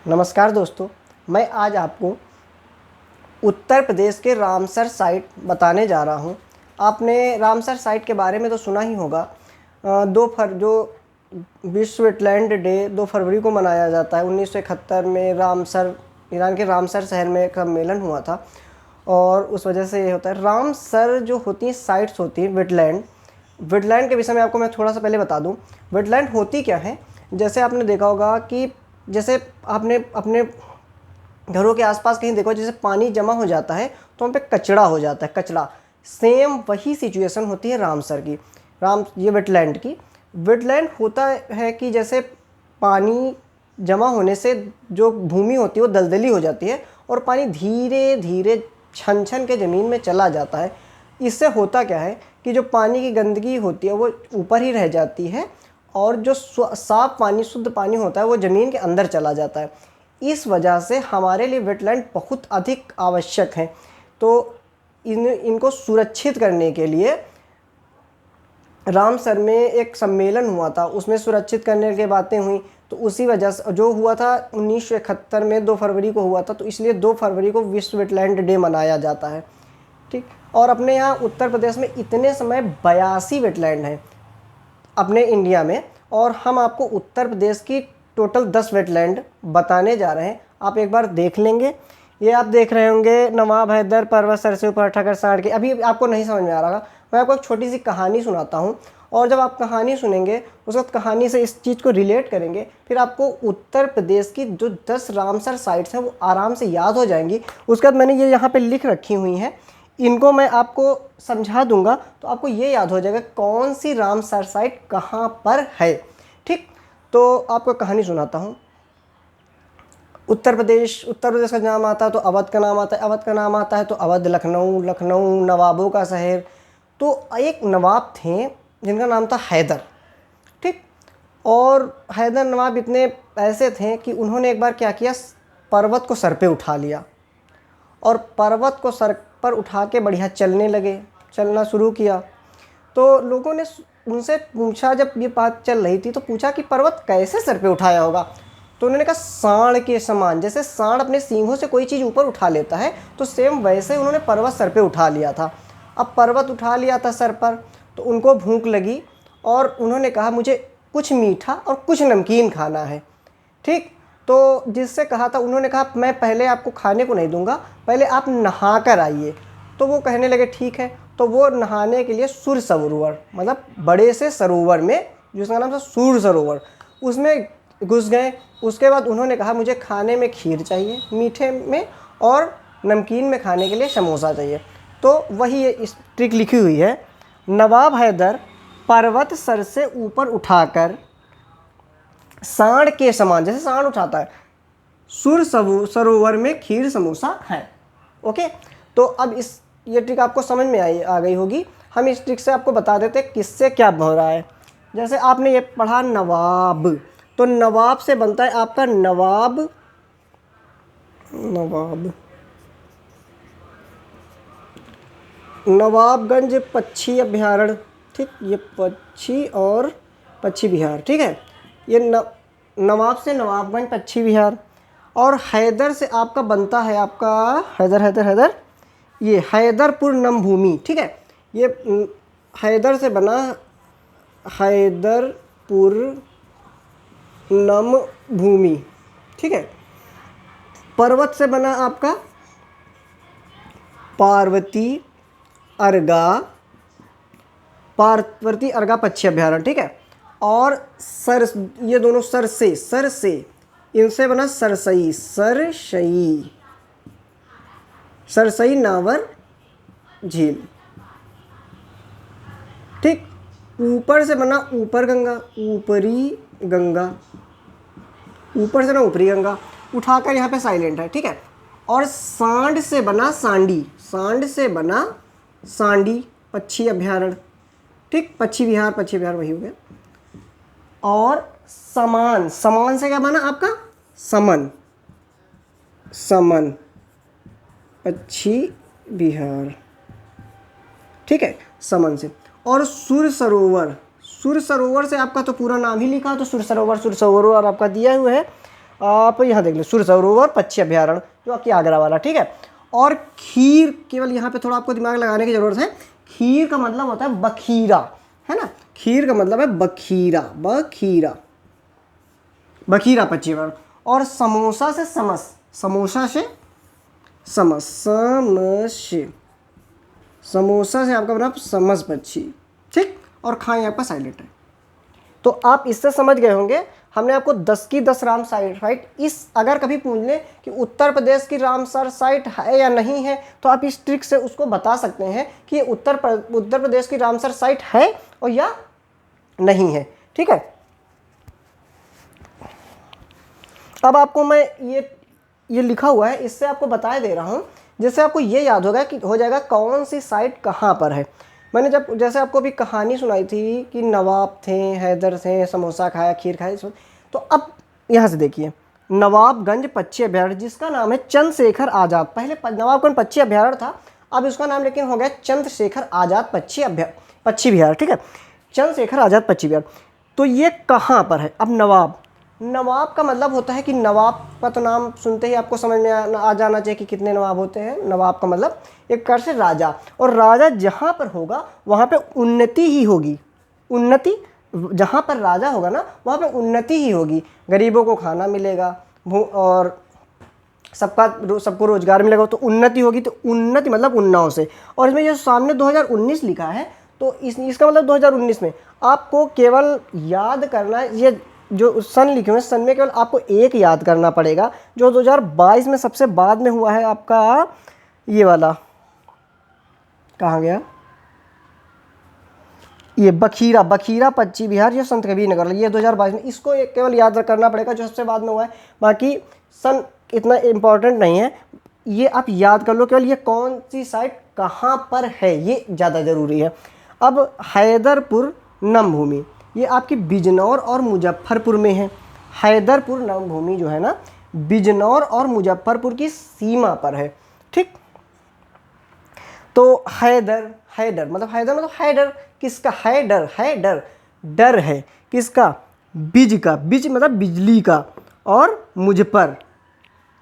नमस्कार दोस्तों, मैं आज आपको उत्तर प्रदेश के रामसर साइट बताने जा रहा हूँ। आपने रामसर साइट के बारे में तो सुना ही होगा। जो विश्व वेटलैंड डे 2 फरवरी को मनाया जाता है। 1971 में रामसर, ईरान के रामसर शहर में एक सम्मेलन हुआ था और उस वजह से ये होता है। रामसर जो होती हैं साइट्स होती हैं वेटलैंड के विषय में आपको मैं थोड़ा सा पहले बता दूं। वेटलैंड होती क्या है, जैसे आपने देखा होगा कि जैसे आपने अपने घरों के आसपास कहीं देखो, जैसे पानी जमा हो जाता है तो वहाँ पे कचरा हो जाता है, कचरा। सेम वही सिचुएशन होती है रामसर की, ये वेटलैंड की। वेटलैंड होता है कि जैसे पानी जमा होने से जो भूमि होती है वो दलदली हो जाती है और पानी धीरे धीरे छन छन के ज़मीन में चला जाता है। इससे होता क्या है कि जो पानी की गंदगी होती है वो ऊपर ही रह जाती है और जो साफ पानी, शुद्ध पानी होता है वो ज़मीन के अंदर चला जाता है। इस वजह से हमारे लिए वेटलैंड बहुत अधिक आवश्यक हैं। तो इनको सुरक्षित करने के लिए रामसर में एक सम्मेलन हुआ था, उसमें सुरक्षित करने की बातें हुई। तो उसी वजह से जो हुआ था 1971 में 2 फरवरी को हुआ था, तो इसलिए 2 फरवरी को विश्व वेटलैंड डे मनाया जाता है। ठीक। और अपने यहाँ उत्तर प्रदेश में इतने समय 82 वेटलैंड हैं अपने इंडिया में, और हम आपको उत्तर प्रदेश की टोटल 10 वेटलैंड बताने जा रहे हैं। आप एक बार देख लेंगे। ये आप देख रहे होंगे नवाब हैदर पर्वत सर से ऊपर ठकर साड़ के। अभी आपको नहीं समझ में आ रहा, मैं आपको एक छोटी सी कहानी सुनाता हूँ, और जब आप कहानी सुनेंगे उस वक्त कहानी से इस चीज़ को रिलेट करेंगे, फिर आपको उत्तर प्रदेश की जो 10 रामसर साइट्स हैं वो आराम से याद हो जाएंगी। उसके बाद मैंने ये यहाँ पे लिख रखी हुई हैं, इनको मैं आपको समझा दूंगा तो आपको ये याद हो जाएगा कौन सी रामसर साइट कहाँ पर है। ठीक। तो आपको कहानी सुनाता हूँ। उत्तर प्रदेश का नाम आता है तो अवध का नाम आता है, अवध का नाम आता है तो अवध, लखनऊ नवाबों का शहर। तो एक नवाब थे जिनका नाम था हैदर। ठीक। और हैदर नवाब इतने ऐसे थे कि उन्होंने एक बार क्या किया, पर्वत को सर पे उठा लिया और पर्वत को सर पर उठा के बढ़िया चलना शुरू किया। तो लोगों ने उनसे पूछा, जब ये बात चल रही थी तो पूछा कि पर्वत कैसे सर पे उठाया होगा। तो उन्होंने कहा सांड के समान, जैसे सांड अपने सींगों से कोई चीज़ ऊपर उठा लेता है, तो सेम वैसे उन्होंने पर्वत सर पे उठा लिया था। अब पर्वत उठा लिया था सर पर, तो उनको भूख लगी और उन्होंने कहा मुझे कुछ मीठा और कुछ नमकीन खाना है। ठीक। तो जिससे कहा था, उन्होंने कहा मैं पहले आपको खाने को नहीं दूंगा, पहले आप नहा कर आइए। तो वो कहने लगे ठीक है। तो वो नहाने के लिए सुर सरोवर, मतलब बड़े से सरोवर में, जिसका नाम था सुर सरोवर, उसमें घुस गए। उसके बाद उन्होंने कहा मुझे खाने में खीर चाहिए, मीठे में, और नमकीन में खाने के लिए समोसा चाहिए। तो वही ये इस ट्रिक लिखी हुई है। नवाब हैदर पर्वत सर से ऊपर उठाकर सांड के समान, जैसे सांड उठाता है, सुर सरोवर में खीर समोसा है। ओके। तो अब ये ट्रिक आपको समझ में आ गई होगी। हम इस ट्रिक से आपको बता देते हैं किससे क्या हो रहा है। जैसे आपने ये पढ़ा नवाब, तो नवाब से बनता है आपका नवाबगंज पक्षी अभ्यारण्य। ठीक। ये पक्षी विहार। ठीक है। ये नवाब से नवाबगंज पक्षी विहार। और हैदर से आपका बनता है आपका हैदर ये हैदरपुर नमभूमि। ठीक है। ये हैदर से बना हैदरपुर नमभूमि। ठीक है। पर्वत से बना आपका पार्वती अर्गा पक्षी अभ्यारण्य। ठीक है। और ये दोनों सर से इनसे बना सरसई नावर झील। ठीक। ऊपर से बना ऊपरी गंगा, उठाकर यहाँ पे साइलेंट है। ठीक है। और सांड से बना सांडी पक्षी अभ्यारण्य। ठीक। पक्षी विहार वही हो गया। और समान से क्या बना आपका समन पक्षी विहार। ठीक है। समन से। और सुर सरोवर से आपका तो पूरा नाम ही लिखा, तो सुर सरोवर आपका दिया हुआ है। आप यहाँ देख लो, सुर सरोवर पक्षी अभ्यारण्य जो आपकी आगरा वाला, ठीक है। और खीर, केवल यहाँ पे थोड़ा आपको दिमाग लगाने की ज़रूरत है। खीर का मतलब होता है बखीरा, है ना, खीर का मतलब है बखीरा, बखीरा, बखीरा पक्षी अभ्यारण्य। और समोसा से समस, समोसा से समस, समस, समोसा से आपका बना समस पक्षी, ठीक। और खाएं आपका साइलेंट है। तो आप इससे समझ गए होंगे, हमने आपको 10 की 10 रामसर साइट, इस अगर कभी पूछ लें कि उत्तर प्रदेश की रामसर साइट है या नहीं है, तो आप इस ट्रिक से उसको बता सकते हैं कि ये उत्तर प्रदेश की रामसर साइट है और या नहीं है, ठीक है। अब आपको मैं ये लिखा हुआ है, इससे आपको बता दे रहा हूँ, जिससे आपको ये याद होगा कि हो जाएगा कौन सी साइट कहाँ पर है। मैंने जब जैसे आपको अभी कहानी सुनाई थी कि नवाब थे, हैदर थे, समोसा खाया, खीर खाई, तो अब यहाँ से देखिए, नवाबगंज पक्षी अभ्यारण्य जिसका नाम है चंद्रशेखर आज़ाद, पहले नवाबगंज पक्षी अभ्यारण्य था, अब इसका नाम लेकिन हो गया चंद्रशेखर आज़ाद पक्षी विहार, ठीक है, चंद्रशेखर आज़ाद पक्षी विहार। तो ये कहाँ पर है? अब नवाब का मतलब होता है कि नवाब का तो नाम सुनते ही आपको समझ में आ जाना चाहिए कि कितने नवाब होते हैं। नवाब का मतलब एक प्रकार से राजा, और राजा जहाँ पर होगा वहाँ पे उन्नति ही होगी, उन्नति, जहाँ पर राजा होगा ना वहाँ पे उन्नति ही होगी, गरीबों को खाना मिलेगा और सबको रोजगार मिलेगा, तो उन्नति होगी। तो उन्नति मतलब उन्नाव से। और इसमें जो सामने 2019 लिखा है, तो इसका मतलब 2019 में आपको केवल याद करना है, ये जो सन लिखे हुए हैं, सन में केवल आपको एक याद करना पड़ेगा, जो 2022 में सबसे बाद में हुआ है आपका ये वाला, कहाँ गया ये, बखीरा पक्षी विहार, ये संत कबीर नगर, ये 2022 में, इसको केवल याद करना पड़ेगा जो सबसे बाद में हुआ है। बाकी सन इतना इम्पोर्टेंट नहीं है, ये आप याद कर लो केवल ये कौन सी साइट कहाँ पर है, ये ज़्यादा ज़रूरी है। अब हैदरपुर नमभूमि, ये आपकी बिजनौर और मुजफ्फरपुर में है। हैदरपुर नमभूमि जो है ना, बिजनौर और मुजफ्फरपुर की सीमा पर है, ठीक। तो हैदर मतलब हैदर किसका? हैदर डर है किसका? बिज का, बिज मतलब बिजली का, और मुझ पर,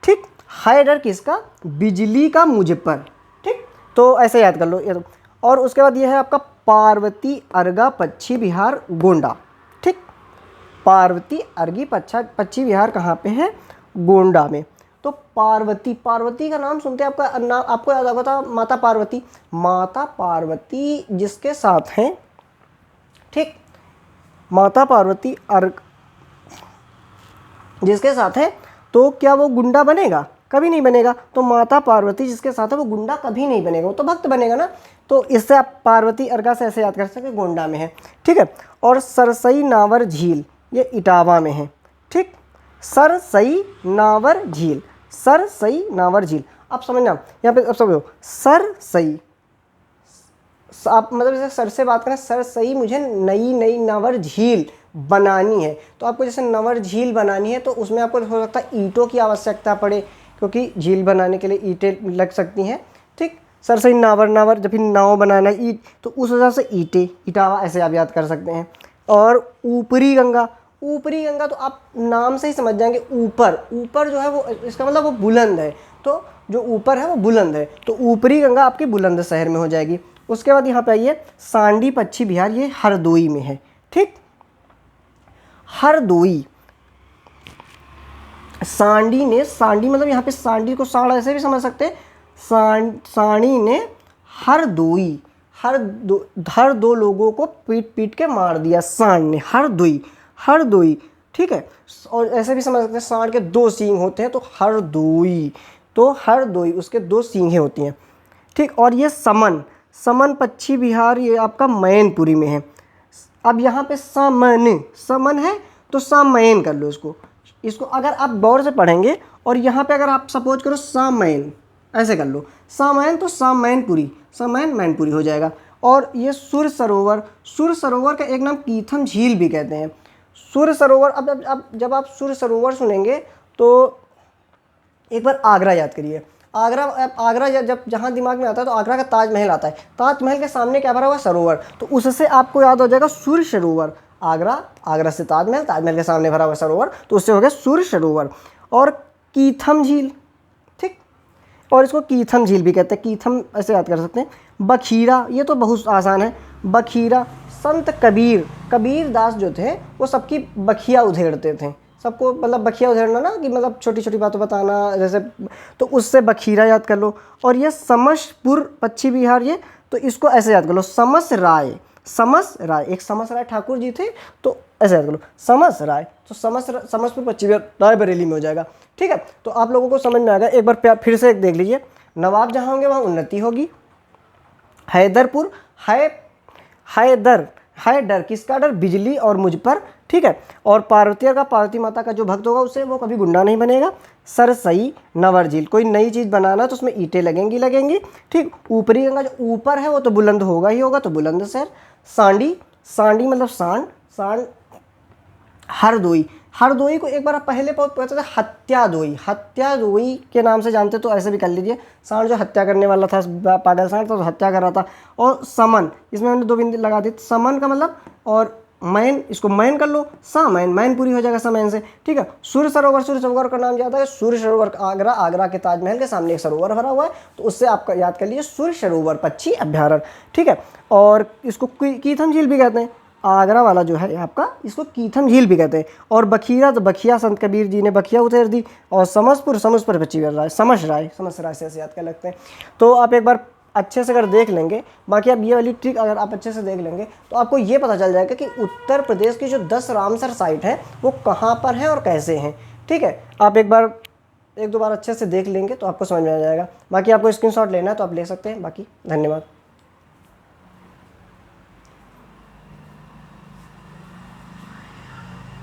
ठीक। हैदर किसका? बिजली का मुझ पर, ठीक। तो ऐसे याद कर लो। और उसके बाद ये है आपका पार्वती अर्गा पक्षी विहार गोंडा, ठीक। पार्वती अर्गी पक्षी विहार कहाँ पे है? गोंडा में। तो पार्वती का नाम सुनते आपको याद होगा था माता पार्वती जिसके साथ हैं, ठीक, माता पार्वती अर्ग जिसके साथ है, तो क्या वो गुंडा बनेगा? कभी नहीं बनेगा। तो माता पार्वती जिसके साथ है वो गुंडा कभी नहीं बनेगा, वो तो भक्त बनेगा ना। तो इससे आप पार्वती अर्गा से ऐसे याद कर सकते हैं, गोंडा में है, ठीक है। और सरसई नावर झील, ये इटावा में है, ठीक। सरसई नावर झील, सरसई नावर झील, अब समझना यहाँ पे, अब समझो सरसई, आप मतलब जैसे सर से बात करें, सरसई मुझे नई नावर झील बनानी है, तो आपको जैसे नवर झील बनानी है तो उसमें आपको हो सकता है ईंटों की आवश्यकता पड़े, क्योंकि झील बनाने के लिए ईंटें लग सकती हैं, ठीक। सरसई नावर जब फिर नाव बनाना है ईंट, तो उस हिसाब से इटावा ऐसे आप याद कर सकते हैं। और ऊपरी गंगा तो आप नाम से ही समझ जाएंगे, ऊपर जो है वो, इसका मतलब वो बुलंद है, तो जो ऊपर है वो बुलंद है, तो ऊपरी गंगा आपकी बुलंदशहर में हो जाएगी। उसके बाद यहाँ पे आइए, सांडी पक्षी विहार, ये हरदोई में है, ठीक। हरदोई, सांडी मतलब यहाँ पे सांडी को साड़ ऐसे भी समझ सकते हैं, साड़ी ने हरदोई, हर दो लोगों को पीट के मार दिया सांड ने, हरदोई, ठीक है। और ऐसे भी समझ सकते हैं, सांड के 2 सींग होते हैं, तो हरदोई उसके 2 सींगें होती हैं, ठीक। और ये समन पक्षी विहार, ये आपका मैनपुरी में है। अब यहाँ पे समन है तो सामैन कर लो इसको अगर आप गौर से पढ़ेंगे, और यहाँ पे अगर आप सपोज करो सामैन, ऐसे कर लो सामैन, तो मैनपुरी हो जाएगा। और ये सुर सरोवर का एक नाम कीथम झील भी कहते हैं। सुर सरोवर, अब जब आप सुर सरोवर सुनेंगे तो एक बार आगरा याद करिए। आगरा जब जहाँ दिमाग में आता है तो आगरा का ताजमहल आता है। ताजमहल के सामने क्या भरा हुआ? सरोवर। तो उससे आपको याद हो जाएगा सुर सरोवर। आगरा, आगरा से ताजमहल, ताजमहल के सामने भरा हुआ सरोवर, तो उससे हो गया सूर्य सरोवर। और कीथम झील, ठीक, और इसको कीथम झील भी कहते हैं, कीथम ऐसे याद कर सकते हैं। बखीरा, ये तो बहुत आसान है, बखीरा, संत कबीर, कबीर दास जो थे वो सबकी बखिया उधेड़ते थे, सबको मतलब बखिया उधेड़ना ना कि मतलब छोटी छोटी बातें बताना जैसे, तो उससे बखीरा याद कर लो। और ये समसपुर पश्चिम बिहार, ये तो इसको ऐसे याद कर लो, समस राय, समस राय, एक समस राय ठाकुर जी थे, तो ऐसे याद कर लो समस राय, तो समसपुर पश्चिम बिहार रायबरेली में हो जाएगा। ठीक है, तो आप लोगों को समझ में आ गया। एक बार फिर से एक देख लीजिए, नवाब जहाँ होंगे वहाँ उन्नति होगी। हैदरपुर, हैदर, हैदर किसका डर, बिजली और मुझ पर, ठीक है। और पार्वती का, पार्वती माता का जो भक्त होगा उसे वो कभी गुंडा नहीं बनेगा। सरसई, नवर झील, कोई नई चीज़ बनाना तो उसमें ईंटें लगेंगी लगेंगी, ठीक। ऊपरी गंगा, जो ऊपर है वो तो बुलंद होगा ही होगा, तो बुलंदशहर। सांडी, सांडी मतलब सांड, सांड। हरदोई, हरदोई को एक बार आप पहले पता था हत्यादोई, हत्यादोई के नाम से जानते तो ऐसे भी कर लीजिए, सांड जो हत्या करने वाला था, पागल सांड था तो हत्या कर रहा था। और समन, इसमें हमने 2 बिंदु लगा दी, समन का मतलब, और मैन, इसको मैन कर लो, सामैन, मैन पूरी हो जाएगा समैन से, ठीक है। सूर्य सरोवर, सूर्य सरोवर का नाम याद है, सूर्य सरोवर आगरा, आगरा के ताजमहल के सामने एक सरोवर भरा हुआ है, तो उससे आपका याद कर लीजिए सूर्य सरोवर पक्षी अभ्यारण्य, ठीक है। और इसको कीथम झील भी कहते हैं, आगरा वाला जो है आपका, इसको कीथम झील भी कहते हैं। और बखीरा, तो बखिया संत कबीर जी ने बखिया उतेर दी। और समसपुर, समसपुर पश्चिम राय, समस राय, समस राय से ऐसे याद कर लगते हैं। तो आप एक बार अच्छे से अगर देख लेंगे, बाकी आप ये वाली ट्रिक अगर आप अच्छे से देख लेंगे तो आपको ये पता चल जाएगा कि उत्तर प्रदेश की जो 10 रामसर साइट है वो कहाँ पर है और कैसे हैं, ठीक है। आप एक दो बार अच्छे से देख लेंगे तो आपको समझ में आ जाएगा। बाकी आपको स्क्रीनशॉट लेना है तो आप ले सकते हैं। बाकी धन्यवाद।